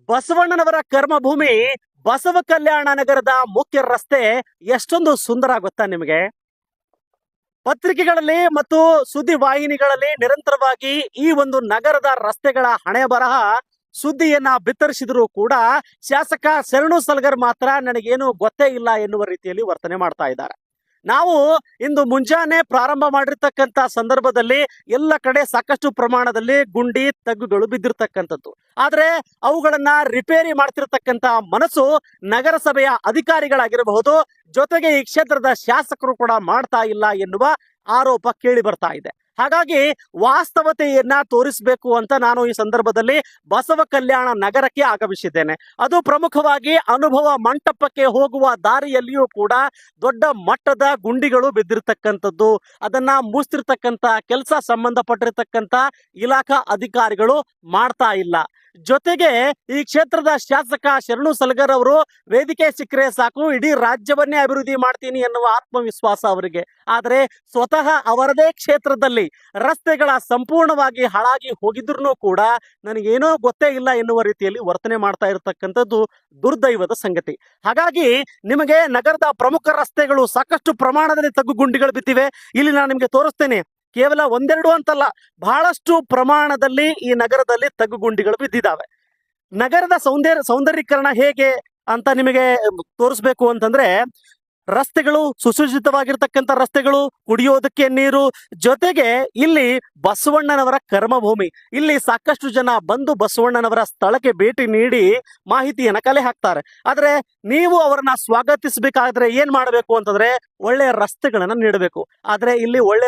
ಬಸವಣ್ಣನವರ ಕರ್ಮಭೂಮಿ ಬಸವ ಕಲ್ಯಾಣ ನಗರದ ಮುಖ್ಯ ರಸ್ತೆ ಎಷ್ಟೊಂದು ಸುಂದರ ಗೊತ್ತಾ ನಿಮಗೆ. ಪತ್ರಿಕೆಗಳಲ್ಲಿ ಮತ್ತು ಸುದ್ದಿ ವಾಹಿನಿಗಳಲ್ಲಿ ನಿರಂತರವಾಗಿ ಈ ಒಂದು ನಗರದ ರಸ್ತೆಗಳ ಹಣೆ ಬರಹ ಸುದ್ದಿಯನ್ನ ಬಿತ್ತರಿಸಿದ್ರು ಕೂಡ ಶಾಸಕ ಶರಣು ಸಲಗರ್ ಮಾತ್ರ ನನಗೇನು ಗೊತ್ತೇ ಇಲ್ಲ ಎನ್ನುವ ರೀತಿಯಲ್ಲಿ ವರ್ತನೆ ಮಾಡ್ತಾ ಇದ್ದಾರೆ. ನಾವು ಇಂದು ಮುಂಜಾನೆ ಪ್ರಾರಂಭ ಮಾಡಿರ್ತಕ್ಕಂತ ಸಂದರ್ಭದಲ್ಲಿ ಎಲ್ಲ ಕಡೆ ಸಾಕಷ್ಟು ಪ್ರಮಾಣದಲ್ಲಿ ಗುಂಡಿ ತಗ್ಗುಗಳು ಬಿದ್ದಿರ್ತಕ್ಕಂಥದ್ದು. ಆದ್ರೆ ಅವುಗಳನ್ನ ರಿಪೇರಿ ಮಾಡ್ತಿರ್ತಕ್ಕಂತ ಮನಸ್ಸು ನಗರಸಭೆಯ ಅಧಿಕಾರಿಗಳಾಗಿರಬಹುದು, ಜೊತೆಗೆ ಈ ಕ್ಷೇತ್ರದ ಶಾಸಕರು ಕೂಡ ಮಾಡ್ತಾ ಇಲ್ಲ ಎನ್ನುವ ಆರೋಪ ಕೇಳಿ ಬರ್ತಾ ಇದೆ. ಹಾಗಾಗಿ ವಾಸ್ತವತೆಯನ್ನ ತೋರಿಸಬೇಕು ಅಂತ ನಾನು ಈ ಸಂದರ್ಭದಲ್ಲಿ ಬಸವ ಕಲ್ಯಾಣ ನಗರಕ್ಕೆ ಆಗಮಿಸಿದ್ದೇನೆ. ಅದು ಪ್ರಮುಖವಾಗಿ ಅನುಭವ ಮಂಟಪಕ್ಕೆ ಹೋಗುವ ದಾರಿಯಲ್ಲಿಯೂ ಕೂಡ ದೊಡ್ಡ ಮಟ್ಟದ ಗುಂಡಿಗಳು ಬಿದ್ದಿರ್ತಕ್ಕಂಥದ್ದು. ಅದನ್ನ ಮುಚ್ಚಿರ್ತಕ್ಕಂಥ ಕೆಲಸ ಸಂಬಂಧಪಟ್ಟಿರ್ತಕ್ಕಂಥ ಇಲಾಖಾ ಅಧಿಕಾರಿಗಳು ಮಾಡ್ತಾ ಇಲ್ಲ. ಜೊತೆಗೆ ಈ ಕ್ಷೇತ್ರದ ಶಾಸಕ ಶರಣು ಸಲಗರ್ ಅವರು ವೇದಿಕೆ ಸಿಕ್ಕರೆ ಸಾಕು ಇಡೀ ರಾಜ್ಯವನ್ನೇ ಅಭಿವೃದ್ಧಿ ಮಾಡ್ತೀನಿ ಎನ್ನುವ ಆತ್ಮವಿಶ್ವಾಸ ಅವರಿಗೆ. ಆದರೆ ಸ್ವತಃ ಅವರದೇ ಕ್ಷೇತ್ರದಲ್ಲಿ ರಸ್ತೆಗಳ ಸಂಪೂರ್ಣವಾಗಿ ಹಾಳಾಗಿ ಹೋಗಿದ್ರು ಕೂಡ ನನಗೇನೋ ಗೊತ್ತೇ ಇಲ್ಲ ಎನ್ನುವ ರೀತಿಯಲ್ಲಿ ವರ್ತನೆ ಮಾಡ್ತಾ ಇರತಕ್ಕಂಥದ್ದು ದುರ್ದೈವದ ಸಂಗತಿ. ಹಾಗಾಗಿ ನಿಮಗೆ ನಗರದ ಪ್ರಮುಖ ರಸ್ತೆಗಳು ಸಾಕಷ್ಟು ಪ್ರಮಾಣದಲ್ಲಿ ತಗ್ಗು ಗುಂಡಿಗಳು ಬಿದ್ದಿವೆ. ಇಲ್ಲಿ ನಾನು ನಿಮಗೆ ತೋರಿಸ್ತೇನೆ. ಕೇವಲ ಒಂದೆರಡು ಅಂತಲ್ಲ, ಬಹಳಷ್ಟು ಪ್ರಮಾಣದಲ್ಲಿ ಈ ನಗರದಲ್ಲಿ ತಗ್ಗುಗುಂಡಿಗಳು ಬಿದ್ದಿದ್ದಾವೆ. ನಗರದ ಸೌಂದರ್ಯೀಕರಣ ಹೇಗೆ ಅಂತ ನಿಮಗೆ ತೋರಿಸ್ಬೇಕು ಅಂತಂದ್ರೆ, ರಸ್ತೆಗಳು ಸುಸಜ್ಜಿತವಾಗಿರ್ತಕ್ಕಂಥ ರಸ್ತೆಗಳು, ಕುಡಿಯೋದಕ್ಕೆ ನೀರು, ಜೊತೆಗೆ ಇಲ್ಲಿ ಬಸವಣ್ಣನವರ ಕರ್ಮಭೂಮಿ. ಇಲ್ಲಿ ಸಾಕಷ್ಟು ಜನ ಬಂದು ಬಸವಣ್ಣನವರ ಸ್ಥಳಕ್ಕೆ ಭೇಟಿ ನೀಡಿ ಮಾಹಿತಿಯನ್ನ ಕಲೆ ಹಾಕ್ತಾರೆ. ಆದ್ರೆ ನೀವು ಅವರನ್ನ ಸ್ವಾಗತಿಸಬೇಕಾದ್ರೆ ಏನ್ ಮಾಡಬೇಕು ಅಂತಂದ್ರೆ ಒಳ್ಳೆ ರಸ್ತೆಗಳನ್ನ ನೀಡಬೇಕು. ಆದ್ರೆ ಇಲ್ಲಿ ಒಳ್ಳೆ